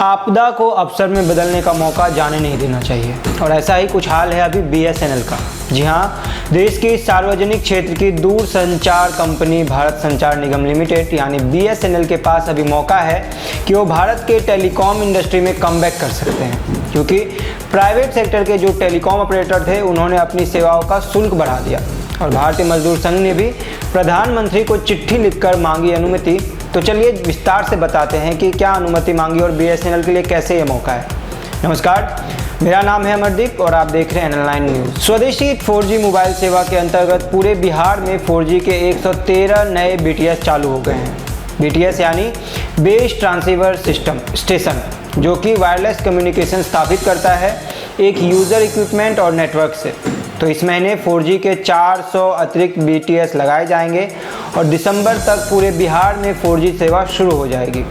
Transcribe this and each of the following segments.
आपदा को अवसर में बदलने का मौका जाने नहीं देना चाहिए, और ऐसा ही कुछ हाल है अभी BSNL का। जी हाँ, देश की सार्वजनिक क्षेत्र की दूर संचार कंपनी भारत संचार निगम लिमिटेड यानी BSNL के पास अभी मौका है कि वो भारत के टेलीकॉम इंडस्ट्री में कमबैक कर सकते हैं, क्योंकि प्राइवेट सेक्टर के जो टेलीकॉम ऑपरेटर थे उन्होंने अपनी सेवाओं का शुल्क बढ़ा दिया। और भारतीय मजदूर संघ ने भी प्रधानमंत्री को चिट्ठी लिखकर मांगी अनुमति। तो चलिए विस्तार से बताते हैं कि क्या अनुमति मांगी और BSNL के लिए कैसे ये मौका है। नमस्कार, मेरा नाम है अमरदीप और आप देख रहे हैं N9 न्यूज़। स्वदेशी 4G मोबाइल सेवा के अंतर्गत पूरे बिहार में 4G के 113 नए BTS चालू हो गए हैं। BTS यानी बेस ट्रांसीवर सिस्टम स्टेशन, जो कि वायरलेस कम्युनिकेशन स्थापित करता है एक यूज़र इक्विपमेंट और नेटवर्क से। तो इस महीने 4G के 400 अतिरिक्त BTS लगाए जाएंगे और दिसंबर तक पूरे बिहार में 4G सेवा शुरू हो जाएगी।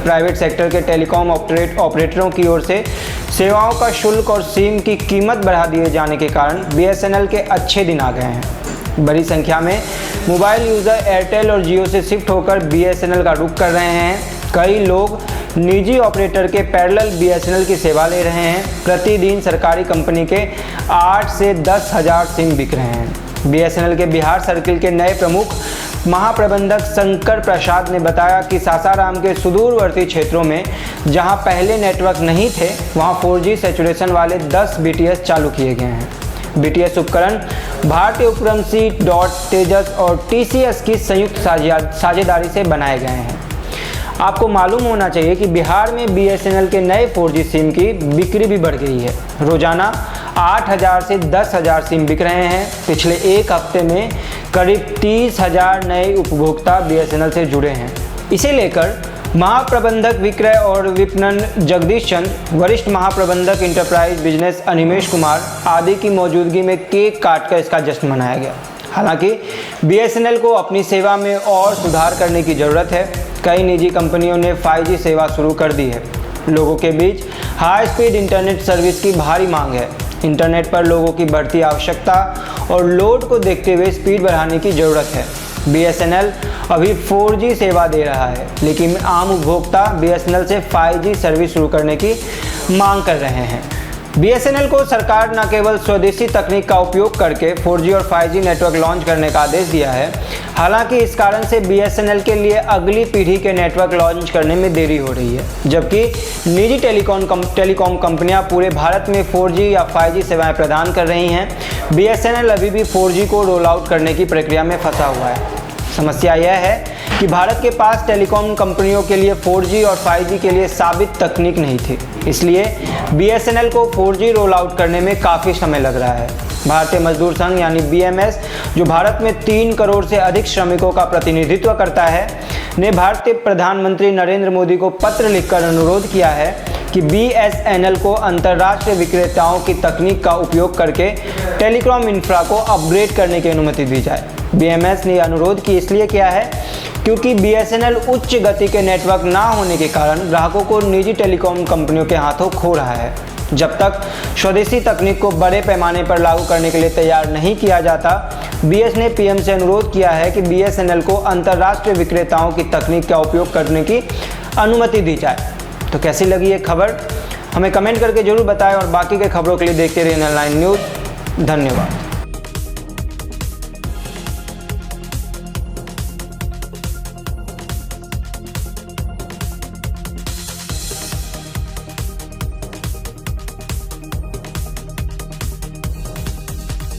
प्राइवेट सेक्टर के टेलीकॉम ऑपरेटरों की ओर से सेवाओं का शुल्क और सिम की कीमत बढ़ा दिए जाने के कारण BSNL के अच्छे दिन आ गए हैं। बड़ी संख्या में मोबाइल यूज़र एयरटेल और जियो से शिफ्ट होकर BSNL का रुख कर रहे हैं। कई लोग निजी ऑपरेटर के पैरेलल BSNL की सेवा ले रहे हैं। प्रतिदिन सरकारी कंपनी के 8 से 10 हज़ार सिम बिक रहे हैं। BSNL के बिहार सर्किल के नए प्रमुख महाप्रबंधक शंकर प्रसाद ने बताया कि सासाराम के सुदूरवर्ती क्षेत्रों में जहां पहले नेटवर्क नहीं थे, वहां 4G सैचुरेशन वाले 10 BTS चालू किए गए हैं। BTS उपकरण भारतीय उपक्रम C, तेजस और TCS की संयुक्त साझेदारी से बनाए गए हैं। आपको मालूम होना चाहिए कि बिहार में BSNL के नए 4G सिम की बिक्री भी बढ़ गई है। रोजाना 8,000 से 10,000 सिम बिक रहे हैं। पिछले एक हफ्ते में करीब 30,000 नए उपभोक्ता BSNL से जुड़े हैं। इसे लेकर महाप्रबंधक विक्रय और विपणन जगदीश चंद्र, वरिष्ठ महाप्रबंधक इंटरप्राइज बिजनेस अनिमेश कुमार आदि की मौजूदगी में केक काटकर इसका जश्न मनाया गया। हालांकि BSNL को अपनी सेवा में और सुधार करने की ज़रूरत है। कई निजी कंपनियों ने 5G सेवा शुरू कर दी है। लोगों के बीच हाई स्पीड इंटरनेट सर्विस की भारी मांग है। इंटरनेट पर लोगों की बढ़ती आवश्यकता और लोड को देखते हुए स्पीड बढ़ाने की ज़रूरत है। BSNL अभी 4G सेवा दे रहा है, लेकिन आम उपभोक्ता BSNL से 5G सर्विस शुरू करने की मांग कर रहे हैं। BSNL को सरकार न केवल स्वदेशी तकनीक का उपयोग करके 4G और 5G नेटवर्क लॉन्च करने का आदेश दिया है, हालांकि इस कारण से BSNL के लिए अगली पीढ़ी के नेटवर्क लॉन्च करने में देरी हो रही है। जबकि निजी टेलीकॉम कंपनियां पूरे भारत में 4G या 5G सेवाएं प्रदान कर रही हैं, BSNL अभी भी 4G को रोल आउट करने की प्रक्रिया में फंसा हुआ है। समस्या यह है कि भारत के पास टेलीकॉम कंपनियों के लिए 4G और 5G के लिए साबित तकनीक नहीं थी, इसलिए BSNL को 4G रोल आउट करने में काफ़ी समय लग रहा है। भारतीय मजदूर संघ यानी BMS, जो भारत में 3 करोड़ से अधिक श्रमिकों का प्रतिनिधित्व करता है, ने भारतीय प्रधानमंत्री नरेंद्र मोदी को पत्र लिखकर अनुरोध किया है कि BSNL को अंतर्राष्ट्रीय विक्रेताओं की तकनीक का उपयोग करके टेलीकॉम इंफ्रा को अपग्रेड करने की अनुमति दी जाए। BMS ने अनुरोध की इसलिए किया है क्योंकि BSNL उच्च गति के नेटवर्क ना होने के कारण ग्राहकों को निजी टेलीकॉम कंपनियों के हाथों खो रहा है। जब तक स्वदेशी तकनीक को बड़े पैमाने पर लागू करने के लिए तैयार नहीं किया जाता, BS ने PM से अनुरोध किया है कि BSNL को अंतर्राष्ट्रीय विक्रेताओं की तकनीक का उपयोग करने की अनुमति दी जाए। तो कैसी लगी ये खबर, हमें कमेंट करके जरूर बताएं और बाकी के खबरों के लिए देखते रहिए N9 न्यूज़। धन्यवाद।